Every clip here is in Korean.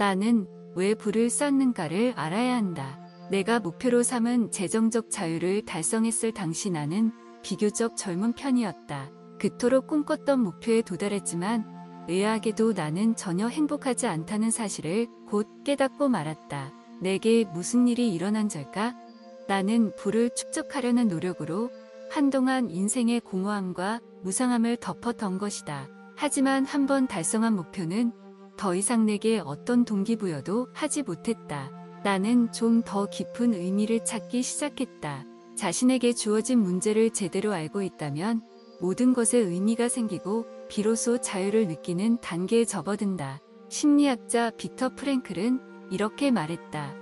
나는 왜 불을 쌓는가를 알아야 한다. 내가 목표로 삼은 재정적 자유를 달성했을 당시 나는 비교적 젊은 편이었다. 그토록 꿈꿨던 목표에 도달했지만 의아하게도 나는 전혀 행복하지 않다는 사실을 곧 깨닫고 말았다. 내게 무슨 일이 일어난 걸까? 나는 부를 축적하려는 노력으로 한동안 인생의 공허함과 무상함을 덮었던 것이다. 하지만 한번 달성한 목표는 더 이상 내게 어떤 동기부여도 하지 못했다. 나는 좀 더 깊은 의미를 찾기 시작했다. 자신에게 주어진 문제를 제대로 알고 있다면 모든 것에 의미가 생기고 비로소 자유를 느끼는 단계에 접어든다. 심리학자 빅터 프랭클은 이렇게 말했다.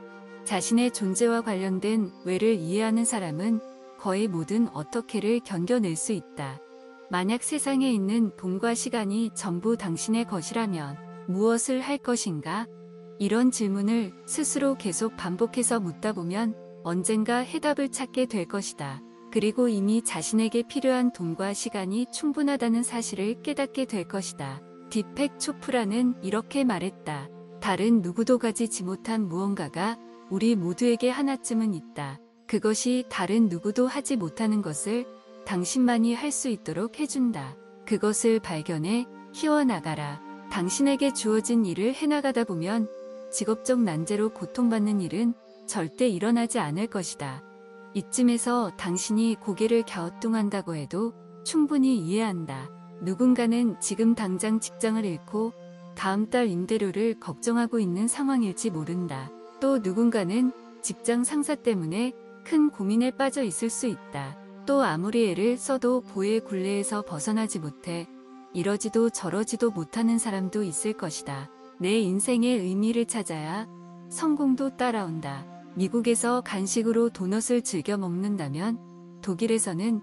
자신의 존재와 관련된 왜를 이해하는 사람은 거의 모든 어떻게를 견뎌낼 수 있다. 만약 세상에 있는 돈과 시간이 전부 당신의 것이라면 무엇을 할 것인가? 이런 질문을 스스로 계속 반복해서 묻다 보면 언젠가 해답을 찾게 될 것이다. 그리고 이미 자신에게 필요한 돈과 시간이 충분하다는 사실을 깨닫게 될 것이다. 디펙 초프라는 이렇게 말했다. 다른 누구도 가지지 못한 무언가가 우리 모두에게 하나쯤은 있다. 그것이 다른 누구도 하지 못하는 것을 당신만이 할 수 있도록 해준다. 그것을 발견해 키워나가라. 당신에게 주어진 일을 해나가다 보면 직업적 난제로 고통받는 일은 절대 일어나지 않을 것이다. 이쯤에서 당신이 고개를 갸우뚱한다고 해도 충분히 이해한다. 누군가는 지금 당장 직장을 잃고 다음 달 임대료를 걱정하고 있는 상황일지 모른다. 또 누군가는 직장 상사 때문에 큰 고민에 빠져 있을 수 있다. 또 아무리 애를 써도 보의 굴레에서 벗어나지 못해 이러지도 저러지도 못하는 사람도 있을 것이다. 내 인생의 의미를 찾아야 성공도 따라온다. 미국에서 간식으로 도넛을 즐겨 먹는다면 독일에서는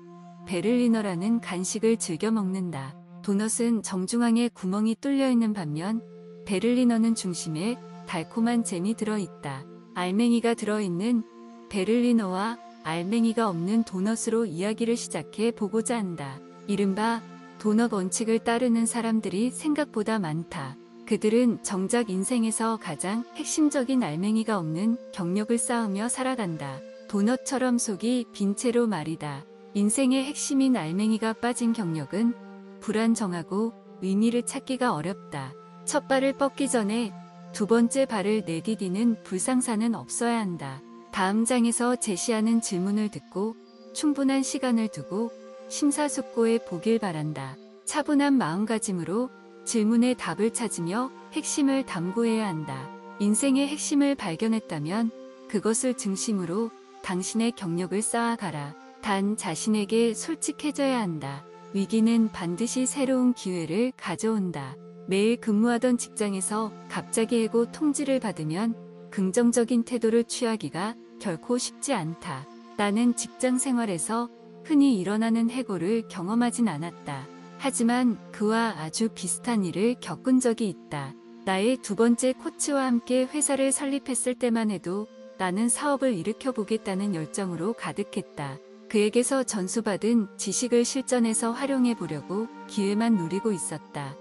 베를리너라는 간식을 즐겨 먹는다. 도넛은 정중앙에 구멍이 뚫려 있는 반면 베를리너는 중심에 달콤한 잼이 들어있다. 알맹이가 들어있는 베를리너와 알맹이가 없는 도넛으로 이야기를 시작해 보고자 한다. 이른바 도넛 원칙을 따르는 사람들이 생각보다 많다. 그들은 정작 인생에서 가장 핵심적인 알맹이가 없는 경력을 쌓으며 살아간다. 도넛처럼 속이 빈 채로 말이다. 인생의 핵심인 알맹이가 빠진 경력은 불안정하고 의미를 찾기가 어렵다. 첫 발을 뻗기 전에 두 번째 발을 내디디는 불상사는 없어야 한다. 다음 장에서 제시하는 질문을 듣고 충분한 시간을 두고 심사숙고해 보길 바란다. 차분한 마음가짐으로 질문의 답을 찾으며 핵심을 담고해야 한다. 인생의 핵심을 발견했다면 그것을 중심으로 당신의 경력을 쌓아가라. 단 자신에게 솔직해져야 한다. 위기는 반드시 새로운 기회를 가져온다. 매일 근무하던 직장에서 갑자기 해고 통지를 받으면 긍정적인 태도를 취하기가 결코 쉽지 않다. 나는 직장 생활에서 흔히 일어나는 해고를 경험하진 않았다. 하지만 그와 아주 비슷한 일을 겪은 적이 있다. 나의 두 번째 코치와 함께 회사를 설립했을 때만 해도 나는 사업을 일으켜보겠다는 열정으로 가득했다. 그에게서 전수받은 지식을 실전에서 활용해 보려고 기회만 노리고 있었다.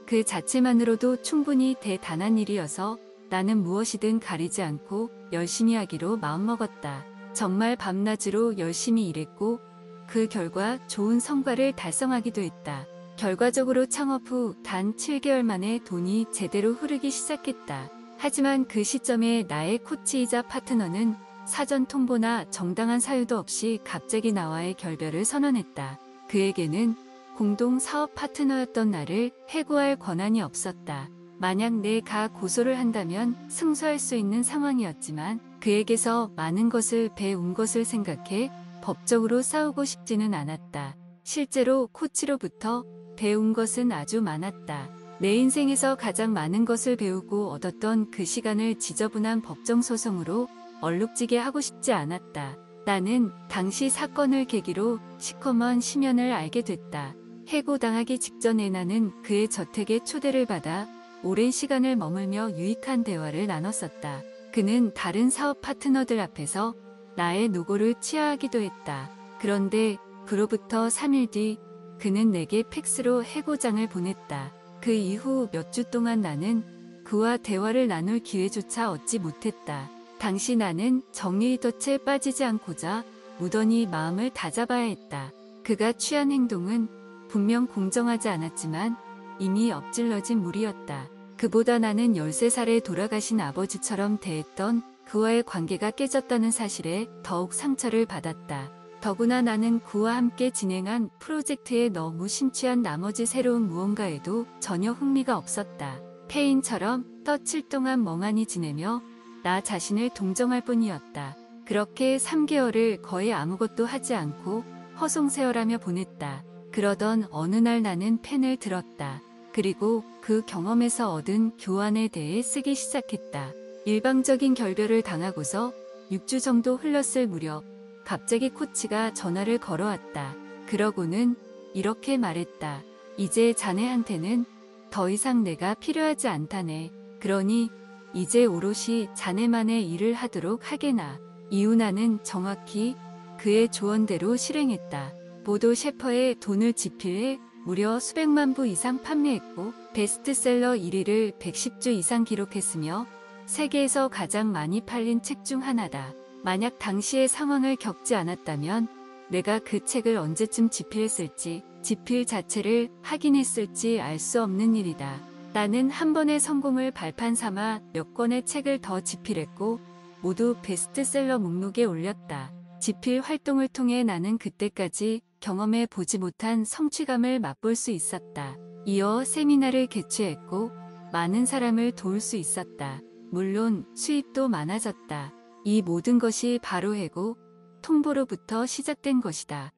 그 자체만으로도 충분히 대단한 일이어서 나는 무엇이든 가리지 않고 열심히 하기로 마음먹었다. 정말 밤낮으로 열심히 일했고 그 결과 좋은 성과를 달성하기도 했다. 결과적으로 창업 후 단 7개월 만에 돈이 제대로 흐르기 시작했다. 하지만 그 시점에 나의 코치이자 파트너는 사전 통보나 정당한 사유도 없이 갑자기 나와의 결별을 선언했다. 그에게는 공동 사업 파트너였던 나를 해고할 권한이 없었다. 만약 내가 고소를 한다면 승소할 수 있는 상황이었지만 그에게서 많은 것을 배운 것을 생각해 법적으로 싸우고 싶지는 않았다. 실제로 코치로부터 배운 것은 아주 많았다. 내 인생에서 가장 많은 것을 배우고 얻었던 그 시간을 지저분한 법정소송으로 얼룩지게 하고 싶지 않았다. 나는 당시 사건을 계기로 시커먼 심연을 알게 됐다. 해고당하기 직전에 나는 그의 저택에 초대를 받아 오랜 시간을 머물며 유익한 대화를 나눴었다. 그는 다른 사업 파트너들 앞에서 나의 노고를 치하하기도 했다. 그런데 그로부터 3일 뒤 그는 내게 팩스로 해고장을 보냈다. 그 이후 몇 주 동안 나는 그와 대화를 나눌 기회조차 얻지 못했다. 당시 나는 정리의 덫에 빠지지 않고자 무던히 마음을 다잡아야 했다. 그가 취한 행동은 분명 공정하지 않았지만 이미 엎질러진 물이었다. 그보다 나는 13살에 돌아가신 아버지처럼 대했던 그와의 관계가 깨졌다는 사실에 더욱 상처를 받았다. 더구나 나는 그와 함께 진행한 프로젝트에 너무 심취한 나머지 새로운 무언가에도 전혀 흥미가 없었다. 폐인처럼 떠칠 동안 멍하니 지내며 나 자신을 동정할 뿐이었다. 그렇게 3개월을 거의 아무것도 하지 않고 허송세월하며 보냈다. 그러던 어느 날 나는 펜을 들었다. 그리고 그 경험에서 얻은 교환에 대해 쓰기 시작했다. 일방적인 결별을 당하고서 6주 정도 흘렀을 무렵 갑자기 코치가 전화를 걸어왔다. 그러고는 이렇게 말했다. 이제 자네한테는 더 이상 내가 필요하지 않다네. 그러니 이제 오롯이 자네만의 일을 하도록 하게나. 이후 나는 정확히 그의 조언대로 실행했다. 보도 셰퍼에 돈을 집필해 무려 수백만 부 이상 판매했고 베스트셀러 1위를 110주 이상 기록했으며 세계에서 가장 많이 팔린 책 중 하나다. 만약 당시의 상황을 겪지 않았다면 내가 그 책을 언제쯤 집필했을지, 집필 자체를 확인했을지 알 수 없는 일이다. 나는 한 번의 성공을 발판 삼아 몇 권의 책을 더 집필했고 모두 베스트셀러 목록에 올렸다. 집필 활동을 통해 나는 그때까지 경험해 보지 못한 성취감을 맛볼 수 있었다. 이어 세미나를 개최했고 많은 사람을 도울 수 있었다. 물론 수입도 많아졌다. 이 모든 것이 바로 해고 통보로부터 시작된 것이다.